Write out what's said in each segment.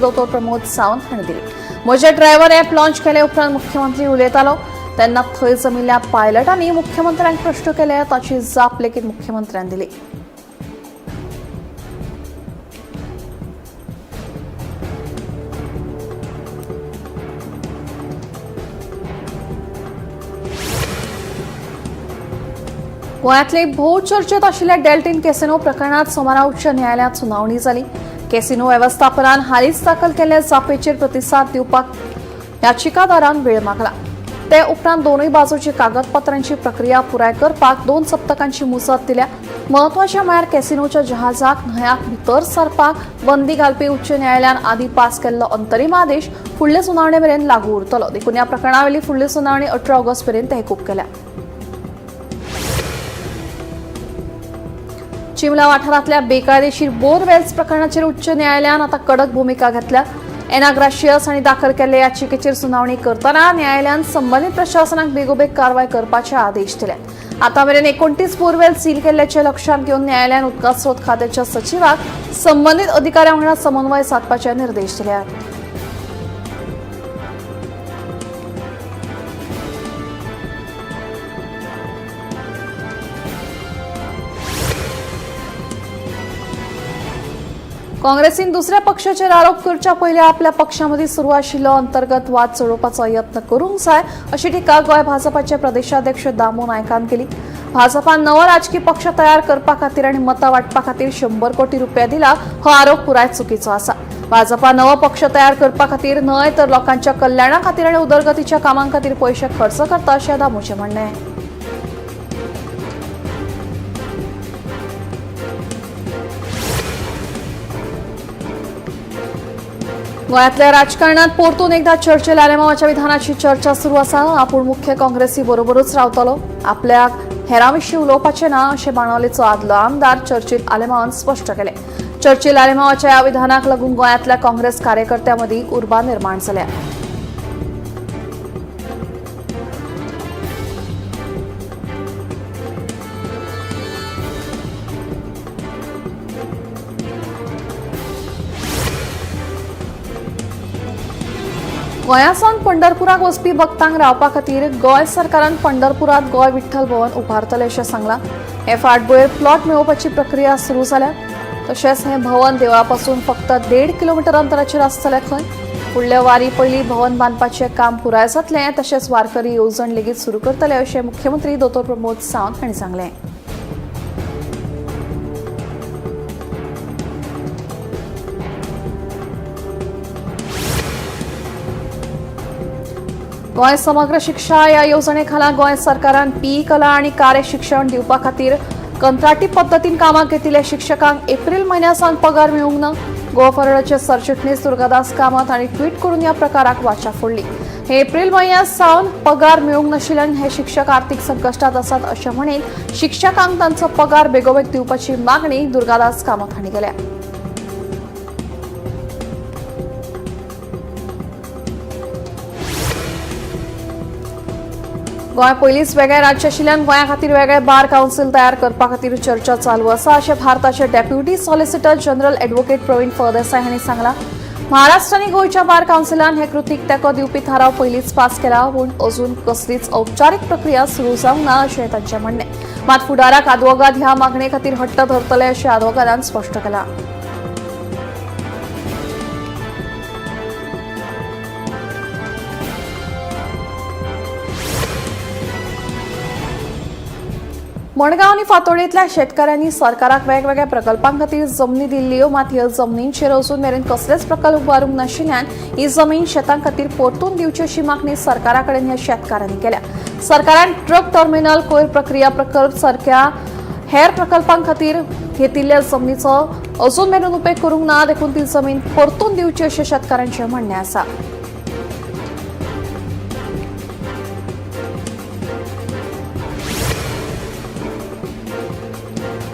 दोतोर प्रमोद सावंत हांणी दिली। म्हजे ड्रायव्हर ॲप लॉन्च केले उपरांत मुख्यमंत्री उलयतालो तेन्ना थंय जमिल्ल्या पायलटांनी मुख्यमंत्र्यांक प्रश्न केले, ताची जाप लेगीत मुख्यमंत्र्यान दिली। गोंयांतले भोव चर्चेत आशिल्ल्या डेल्टीन कॅसिनो प्रकरणात सोमारा उच्च न्यायालयात सुनावणी जाली। कॅसिनो वेवस्थापनान हालींच दाखल केल्ल्या जापेचेर प्रतिसाद दिवपाक याचिकादारान वेळ मागला। ते उपरांत दोनूय बाजूची कागदपत्रांची प्रक्रिया पुराय करपाक 2 सप्तकांची मुजत दिल्या। म्हत्वाचें म्हळ्यार कॅसिनोच्या जहाजाक न्हंयाक भितर सरपाक बंदी घालपी उच्च न्यायालयान आदीं पास केल्लो अंतरीम आदेश फुडले सुनावणे मेरेन लागू उरतलो। देखून ह्या प्रकरणावेली फुडली सुनावणी 18 ऑगस्ट मेरेन तहकूब केल्या। चिमला वाठारांतल्या बेकायदेशीर बोरवेल्स प्रकरणाचेर उच्च न्यायालयान आता कडक भूमिका घेतल्या। एना ग्राशियस हांणी दाखल केल्ले याचिकेचेर सुनावणी करतना न्यायालयान संबंदीत प्रशासनाक बेगोबेग कारवाय करपाचे आदेश दिल्यात। आता मेरेन 29 बोरवेल सील केल्ल्याचे लक्षात घेवन न्यायालयान उदका स्रोत खात्याच्या सचिवाक संबंदीत अधिकाऱ्यां वांगडा समन्वय साधपाचे निर्देश दिल्यात। काँग्रेसीन दुसऱ्या पक्षाचेर आरोप करच्या पयलीं आपल्या पक्षामदीं सुरू आशिल्लो अंतर्गत वाद सोडोवपाचो यत्न करूंक जाय अशी टिका गोंय भाजपाचे प्रदेशाध्यक्ष दामू नायकान केली। भाजपान नवो राजकीय पक्ष तयार करपा खातीर आनी मतां वांटपा खातीर 100 कोटी रुपया दिला हो आरोप पुराय चुकीचो आसा। भाजपा नवो पक्ष तयार करपा खातीर न्हय तर लोकांच्या कल्याणा खातीर आनी उदरगतीच्या कामां खातीर पयशे खर्च करता अशें दामूचें म्हणणें। गोंयांतल्या राजकारणात परतून एकदा चर्चेल आलेमांवाच्या विधानाची चर्चा सुरू आसा। आपूण मुख्य काँग्रेसी बरोबरूच रावतलो, आपल्याक हेरांविशीं उलोवपाचें ना अशें बाणावलेचो आदलो आमदार चर्चील आलेमांवान स्पश्ट केलें। चर्चील आलेमांवाच्या ह्या विधानाक लागून गोंयांतल्या काँग्रेस कार्यकर्त्यां मदीं उर्बा निर्माण जाल्या। गोंयासावन पंढरपुराक वचपी भक्तांक रावपा खातीर गोंय सरकारान पंढरपुरांत गोंय विठ्ठल भवन उभारतले अशें सांगलां। हे फाटभुंयेर प्लॉट मेळोवपाची प्रक्रिया सुरू जाल्या। तशेंच हें भवन देवळा पासून फक्त 1.5 किलोमीटर अंतराचेर आसतलें खंय। फुडल्या वारी पयलीं भवन बांदपाचें काम पुराय जातलें, तशेंच वारकरी येवजण लेगीत सुरू करतले अशें मुख्यमंत्री दोतोर प्रमोद सावंत हांणी सांगलें। गोंय समग्र शिक्षा ह्या येवजणे खाला गोंय सरकारान पी कला आनी कार्य शिक्षण दिवपा खातीर कंत्राटी पद्दतीन कामाक घेतिल्ल्या शिक्षकांक एप्रील म्हयन्यासावन पगार मेळूंक ना। गोवा फॉरवर्डचे सरचिटणीस दुर्गादास कामत हांणी ट्वीट करून ह्या प्रकाराक वाचा फोडली। हे एप्रील म्हयन्यासावन पगार मेळूंक नाशिल्ल्यान हे शिक्षक आर्थीक संकश्टात आसात अशें म्हणीत शिक्षकांक तांचो पगार बेगोबेग दिवपाची मागणी दुर्गादास कामत हांणी केल्या। गोंय पयलींच वेगळें राज्य आशिल्ल्यान गोंया खातीर वेगळे बार कावन्सील तयार करपा खातीर चर्चा चालू आसा अशें भारताचे deputy solicitor general advocate Pravin Phaldesai हांणी सांगलां। महाराष्ट्र आनी गोंयच्या बार कावन्सिलान हे कृतीक तेंको दिवपी थाराव पयलींच पास केला, पूण अजून कसलीच औपचारीक प्रक्रिया सुरू जावंक ना अशें तांचें म्हणणें। मात फुडाराक आदवोगाद ह्या मागणे खातीर हट्ट धरतले अशें आदवोगादान स्पश्ट केलां। मडगांव आनी फातोर्डेंतल्या शेतकाऱ्यांनी सरकाराक वेगवेगळ्या प्रकल्पां खातीर जमनी दिल्ल्यो, मात ह्या जमनींचेर अजून मेरेन कसलेच प्रकल्प उबारूंक नाशिल्ल्यान ही जमीन शेतां खातीर परतून दिवची अशी मागणी सरकारा कडेन ह्या शेतकाऱ्यांनी केल्या। सरकारान ट्रक टर्मिनल, कोयर प्रक्रिया प्रकल्प सारख्या हेर प्रकल्पां खातीर घेतिल्ल्या जमनीचो अजून मेरेन उपेग करूंक ना, देखून ती जमीन परतून दिवची अशें शेतकाऱ्यांचें म्हणणें आसा।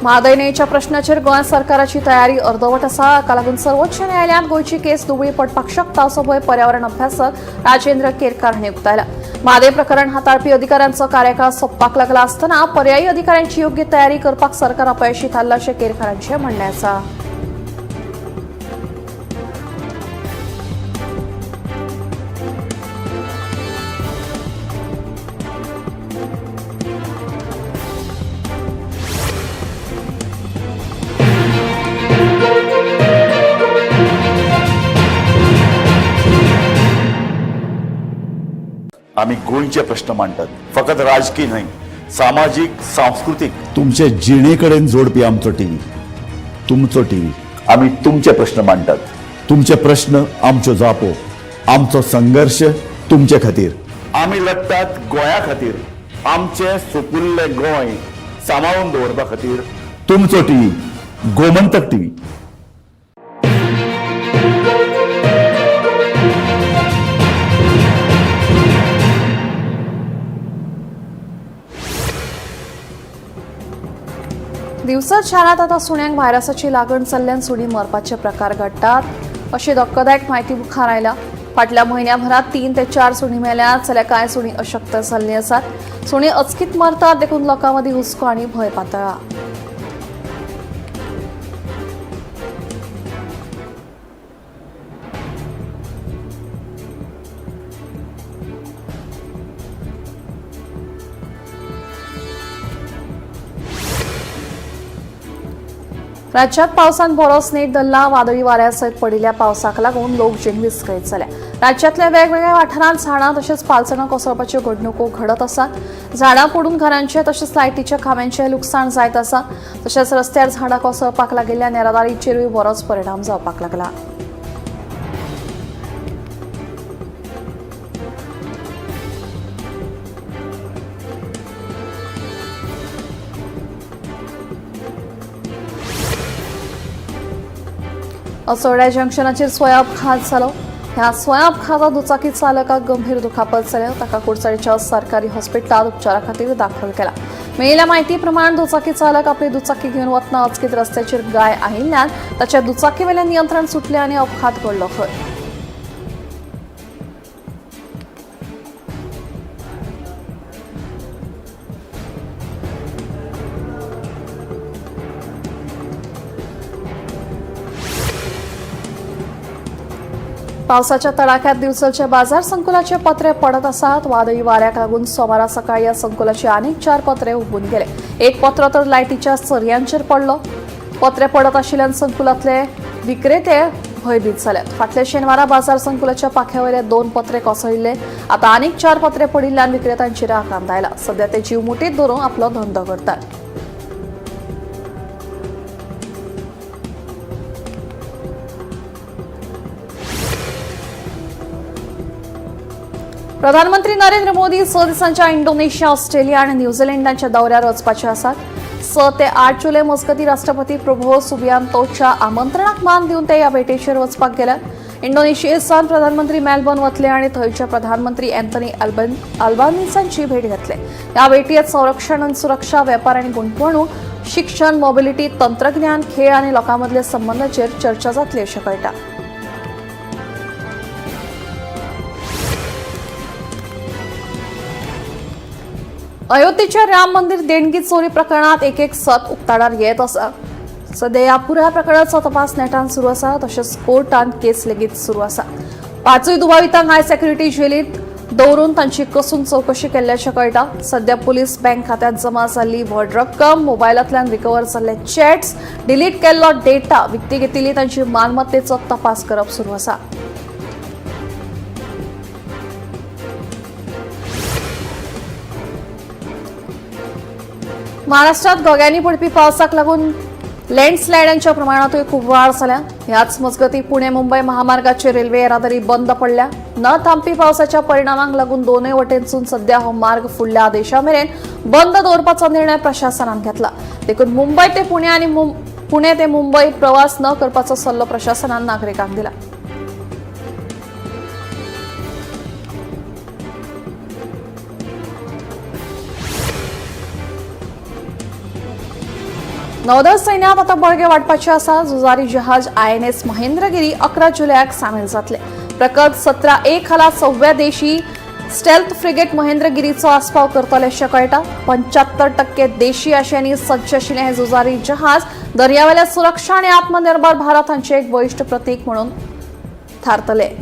म्हादय न्हंयच्या प्रश्नाचेर गोंय सरकाराची तयारी अर्दवट आसा। हाका लागून सर्वोच्च न्यायालयांत गोंयची केस दुबळी पडपाक शकता असो भंय पर्यावरण अभ्यासक राजेंद्र केरकार हांणी उक्तायला। म्हादय प्रकरण हाताळपी अधिकाऱ्यांचो कार्यकाळ सोंपपाक लागला आसतना पर्यायी अधिकाऱ्यांची योग्य तयारी करपाक सरकार अपयशी थारला अशें केरकारांचें म्हणणें आसा। आम्ही गोंयचे प्रश्न मांडटात, फकत राजकीय न्हय, सामाजीक सांस्कृतिक. तुमचे जिणेकडेन जोडपी आमचो टीव्ही, तुमचो टीव्ही. आम्ही तुमचे प्रश्न मांडटात. तुमचे प्रश्न आमच्यो जापो, आमचो संघर्ष तुमचे खातीर. आम्ही लढटात गोंया खातीर, आमचे सोपुल्ले गोंय सांबाळून दवरपा खातीर. तुमचो टीव्ही, गोमंतक टीव्ही. दिवसात शाळात आता सुण्यांक व्हायरसाची लागण जाल्ल्यान सुणी मरपाचे प्रकार घडटात अशी धक्कादायक माहिती मुखार आयला. फाटल्या म्हयन्याभरात 3 ते 4 सुणी मेल्यात, जाल्यार कांय सुणी अशक्त जाल्ली आसात. सुणी अचकीत मरतात देखून लोकांमदीं हुस्को आनी भंय पातळ्ळा. राज्यात पावसान बरोच नेट धरला. वादळी वाऱ्यासयत पडिल्ल्या पावसाक लागून लोक विस्कळीत जाल्या. राज्यातल्या वेगवेगळ्या वाठारांत झाडां तशेंच पालसणां कोसळपाच्यो घडणुको घडत आसात. झाडां पडून घरांचे तशेंच लायटीच्या खांब्यांचे लुकसाण जायत आसा. तशेंच रस्त्यार झाडां कोसळपाक लागिल्ल्या येरादारीचेरूय बरोच परिणाम जावपाक लागला. असोड्या जंक्शनाचेर स्वयं अपघात जालो. ह्या स्वयं अपघातात दुचाकी चालकाक गंभीर दुखापत जाल्या. ताका कुडचडेच्या सरकारी हॉस्पिटलात उपचारा खातीर दाखल केला. मेळिल्ल्या म्हायती प्रमाण दुचाकी चालक आपली दुचाकी घेवन वतना अचकीत रस्त्याचेर गाय आयिल्ल्यान ताच्या दुचाकी वेल्यान नियंत्रण सुटलें आनी अपघात घडलो. पावसाच्या तडाख्यात दिवसाच्या बाजार संकुलाचे पत्रे पडत आसात. वादळी वाऱ्याक लागून सोमारा सकाळी या संकुलाचे आनीक 4 पत्रे उबून गेले. एक पत्र तर लायटीच्या सरयांचेर पडलो. पत्रे पडत आशिल्ल्यान संकुलातले विक्रेते भयभीत जाल्यात. फाटल्या शेनवारा बाजार संकुलाच्या पाख्यावयले 2 पत्रे कोसळिल्ले. आता आनीक 4 पत्रे पडिल्ल्यान विक्रेत्यांची राखण आयला. सध्या ते जीव मुठीत धरून आपलो धंदो करतात. प्रधानमंत्री नरेंद्र मोदी 6 दिसांच्या इंडोनेशिया, ऑस्ट्रेलिया आणि न्यूझीलंडाच्या दौऱ्यार वचपाचे आसात. 6 ते 8 जुलै मजगती राष्ट्रपती प्रबोवो सुबियांतोच्या आमंत्रणाक मान दिवन ते ह्या भेटेचेर वचपाक गेल्यात. इंडोनेशियेसान प्रधानमंत्री मेलबर्न वतले आणि थंयचे प्रधानमंत्री अँथनी अल्बानीसांची भेट घेतले. ह्या भेटयेंत संरक्षण आणि सुरक्षा, वेपार आणि गुंतवणूक, शिक्षण, मोबिलिटी, तंत्रज्ञान, खेळ आणि लोकांमदले संबंधांचेर चर्चा जातली अशें कळटा. अयोध्येच्या राम मंदिर देणगी चोरी प्रकरणात एक सत उक्ताडार येत आसा. सध्या ह्या पुऱ्या प्रकरणाचो तपास नेटान सुरू आसा. तशेंच कोर्टान केस लेगीत सुरू आसा. 5 दुबावितांक हाय सेक्युरिटी जेलीत दवरून तांची कसून चवकशी केल्ल्याचें कळटा. सध्या पुलीस बँक खात्यांत जमा जाल्ली व्हड रक्कम, मोबायलांतल्यान रिकवर जाल्ले चॅट्स, डिलीट केल्लो डेटा, विकती घेतिल्ली तांची मालमत्तेचो तपास करप सुरू आसा. महाराष्ट्रात गोग्यांनी पडपी पावसाक लागून लँडस्लायडांच्या प्रमाणातूय खूप वाढ जाल्या. ह्याच मजगती पुणे मुंबई महामार्गाची रेल्वे येरादारी बंद पडल्या. न थांबपी पावसाच्या परिणामांक लागून दोनूय वटेनसून सध्या हो मार्ग फुडल्या आदेशामेरेन बंद दवरपाचो निर्णय प्रशासनान घेतला. देखून मुंबई ते पुणे आणि पुणे ते मुंबई प्रवास न करपाचो सल्लो प्रशासनान नागरिकांक दिला. नौदल सैन्यात आता बळगे वाडपाचे आसा. झुजारी जहाज INS महेंद्रगिरी 11 जुलयाक सामील जातले. प्रकल्प 17A खाला 6व्या देशी स्टेल्थ फ्रिगेट महेंद्रगिरीचो आस्पाव करतले अशें कळटा. 75% देशी आशेंनी सज्ज आशिल्लें हे झुजारी जहाज दर्यावेल्या सुरक्षा आनी आत्मनिर्भर भारत हांचे एक वैश्ट प्रतीक म्हणून थारतले.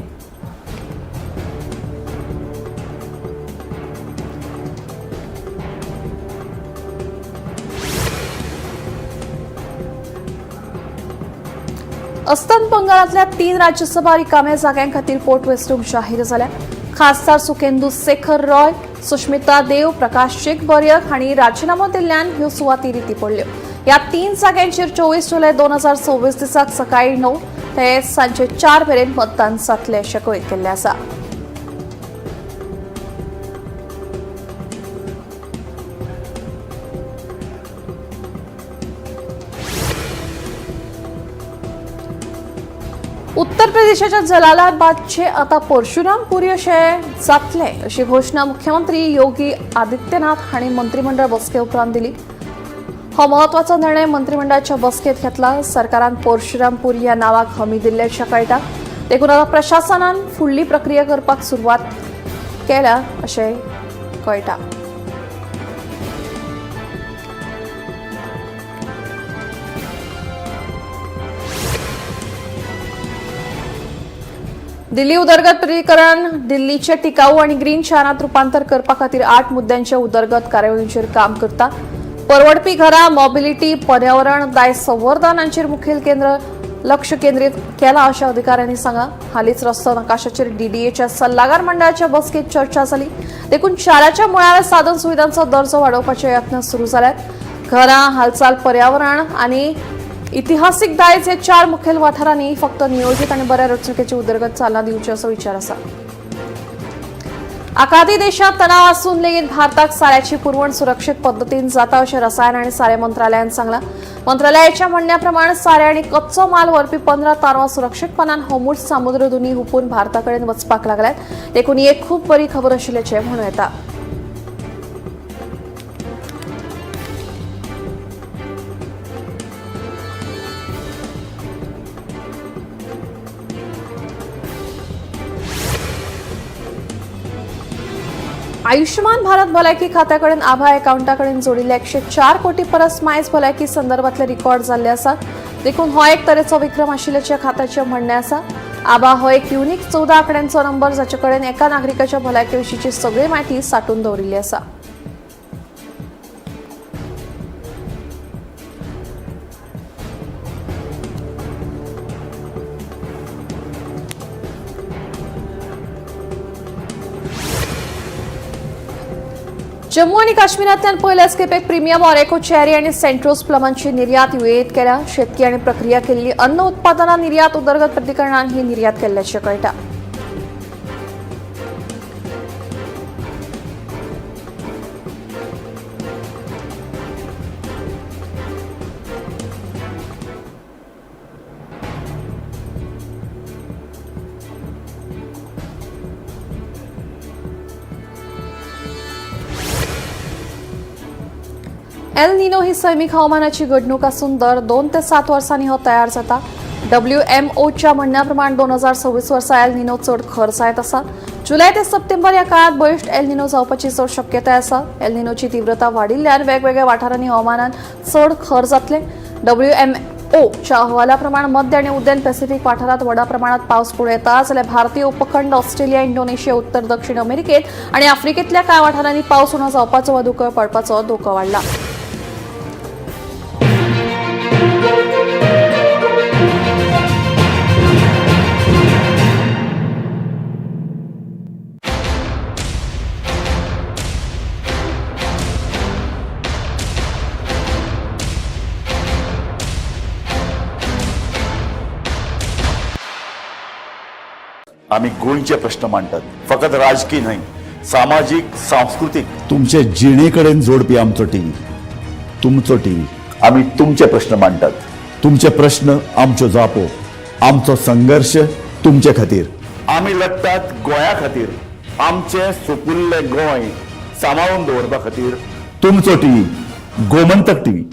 अस्तंत बंगालातल्या 3 राज्यसभा रिकाम्या जाग्यां खातीर पोटवेंचणूक जाहीर जाल्या. खासदार सुखेंदू शेखर रॉय, सुष्मिता देव, प्रकाश चिकबर्यक हांणी राजीनामो दिल्ल्यान ह्यो सुवाती रिती पडल्यो. ह्या 3 जाग्यांचेर 24 जुलय 2024 दिसाक सकाळी 9 ते सांजे 4 मेरेन मतदान जातलें अशें कळीत केल्लें आसा. उत्तर प्रदेशाच्या जलालाबादचे आता परशुरामपुरी अशें जातलें अशी घोशणा मुख्यमंत्री योगी आदित्यनाथ हांणी मंत्रिमंडळ बसके उपरांत दिली. हो महत्वाचो निर्णय मंत्रिमंडळाच्या बसकेत घेतला. सरकारान परशुरामपुरी ह्या नावाक हमी दिल्ल्याचें कळटा. देखून आता प्रशासनान फुडली प्रक्रिया करपाक सुरवात केल्या अशें कळटा. दिल्ली उदरगत प्राधिकरण दिल्लीचे टिकाऊ आणि ग्रीन शारांत रुपांतर करपा खातीर 8 मुद्द्यांच्या उदरगत कार्यावळींचेर काम करता. परवडपी घरां, मोबिलिटी, पर्यावरण, दायज संवर्धन हांचेर मुखेल लक्ष केंद्रीत केलां अशें अधिकाऱ्यांनी सांगलां. हालींच रस्तो नकाशाचेर डीडीएच्या सल्लागार मंडळाच्या बसकेत चर्चा जाली. देखून शाराच्या मुळाव्या साधन सुविधांचो दर्जो वाडोवपाचे यत्न सुरू जाल्यात. घरां, हालचाल, पर्यावरण आनी इतिहासीक दायज हे 4 मुखेल वाठारांनी फक्त नियोजित आणि बऱ्या रचणुकेची उदरगत चालना दिवची असो विचार आसा. आखाती देशात तणाव आसून लेगीत भारताक साऱ्याची पुरवण सुरक्षीत पद्दतीन जाता अशें रसायन आनी सारे मंत्रालयान सांगलां. मंत्रालयाच्या म्हणण्या प्रमाण सारे आनी कच्चो माल व्हरपी 15 तारवां सुरक्षीतपणान होमूज सामुद्र दुनी हुपून भारताकडेन वचपाक लागल्यात. देखून ही एक खूब बरी खबर आशिल्ल्याचें म्हणूं येता. आयुष्यमान भारत भलायकी खात्याकडेन आभा अकाउंटाकडेन जोडिल्ले 104 कोटी परस मायज भलायकी संदर्भातले रिकॉर्ड जाल्ले आसा. देखून हो एक तरेचो विक्रम आशिल्ल्याचे खात्याचे म्हणणे आसा. आभा हो एक युनिक 14 आंकड्यांचो नंबर जाचे कडेन एका नागरिकाच्या भलायके विशींची सगळी म्हायती सांठून दवरिल्ली आसा. जम्मू आणि काश्मीरांतल्यान पयल्याच खेपेक प्रीमियम ऑरेको चेरी आणि सेंट्रोस प्लमांची निर्यात युएईत केल्या. शेतकी आणि प्रक्रिया केल्ली अन्न उत्पादनां निर्यात उदरगत प्राधिकरणान ही निर्यात केल्ल्याचें कळटा. एल निनो ही सैमिक हवामानाची घडणूक असून दर 2 ते 7 वर्सांनी हो तयार जाता. WMOच्या म्हणण्याप्रमाणे 2026 वर्सा एल निनो चड खर जायत आसा. जुलय ते सप्टेंबर या काळात बळिश्ट एल निनो जावपाची चड शक्यताय आसा. एल निनोची तीव्रता वाडिल्ल्यान वेगवेगळ्या वाठारांनी हवामानान चड खर जातले. WMOच्या अहवालाप्रमाणे मध्य आणि उदेन पॅसिफिक वाठारात व्हड प्रमाणात पावस फुडें येता जाल्यार भारतीय उपखंड, ऑस्ट्रेलिया, इंडोनेशिया, उत्तर दक्षिण अमेरिकेत आणि आफ्रिकेतल्या कांय वाठारांनी पावस उणो जावपाचो वा धुकळ पडपाचो धोको वाडला. आम्ही गोंयचे प्रश्न मांडटात. फकत राजकीय न्हय, सामाजिक, सांस्कृतिक. तुमचे जिणेकडेन जोडपी आमचो टीव्ही, तुमचो टीव्ही. आम्ही तुमचे प्रश्न मांडटात. तुमचे प्रश्न आमच्यो जापो, आमचो संघर्ष तुमचे खातीर. आम्ही लढटात गोंया खातीर. आमचे सोपुल्ले गोंय सांबाळून दवरपा खातीर. तुमचो TV, Gomantak TV.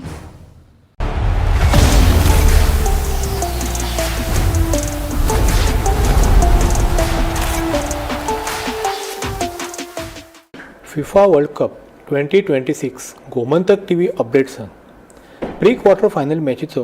FIFA World Cup 2026 Gomantak TV updates pre quarter final मॅचीचो